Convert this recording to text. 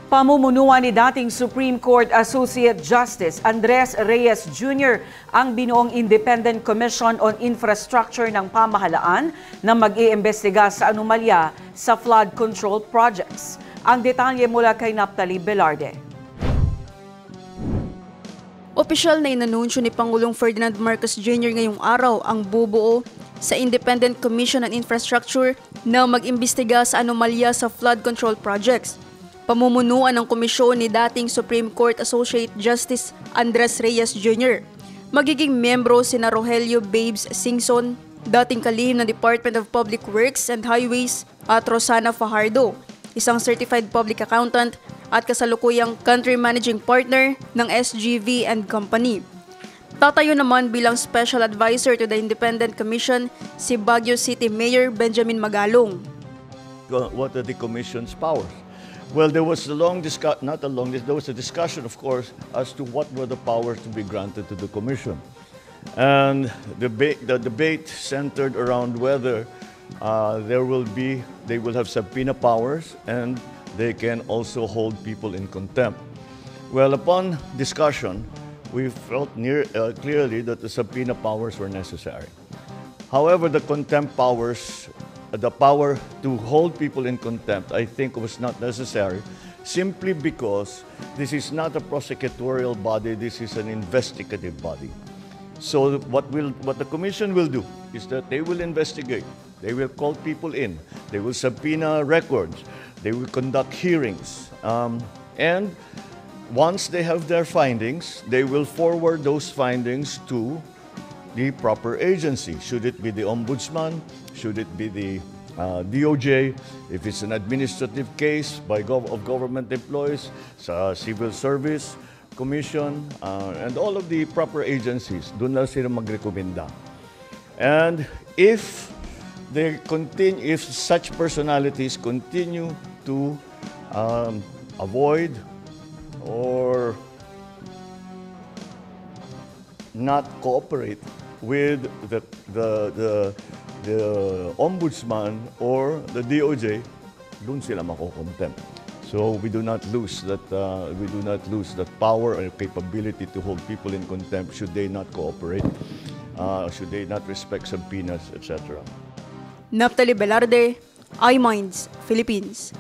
Pamumunuan ni dating Supreme Court Associate Justice Andres Reyes Jr. ang binuong Independent Commission on Infrastructure ng pamahalaan na mag-iimbestiga sa anomalya sa flood control projects. Ang detalye mula kay Naphtali Velarde. Opisyal na inanunsyo ni Pangulong Ferdinand Marcos Jr. ngayong araw ang bubuo sa Independent Commission on Infrastructure na mag-imbestiga sa anomalya sa flood control projects. Pamumunuan ng komisyon ni dating Supreme Court Associate Justice Andres Reyes Jr. Magiging miyembro sina Rogelio Babes Singson, dating kalihim ng Department of Public Works and Highways, at Rosana Fajardo, isang certified public accountant at kasalukuyang country managing partner ng SGV and Company. Tatayo naman bilang special advisor to the Independent Commission si Baguio City Mayor Benjamin Magalong. What are the Commission's powers? Well, there was a discussion, of course, as to what were the powers to be granted to the Commission. And the debate centered around whether they will have subpoena powers and they can also hold people in contempt. Well, upon discussion, we felt clearly that the subpoena powers were necessary. However, the contempt powers, the power to hold people in contempt, I think was not necessary, simply because this is not a prosecutorial body, this is an investigative body. So what the Commission will do is that they will investigate, they will call people in, they will subpoena records, they will conduct hearings, and once they have their findings, they will forward those findings to the proper agency. Should it be the Ombudsman? Should it be the DOJ? If it's an administrative case of government employees, Civil Service Commission, and all of the proper agencies, doon na sila magrekomenda. And if such personalities continue to avoid or not cooperate with the Ombudsman or the DOJ, dun sila makokontempt. So we do not lose that power or capability to hold people in contempt should they not cooperate, should they not respect subpoenas, etc. Naphtali Velarde, iMinds, Philippines.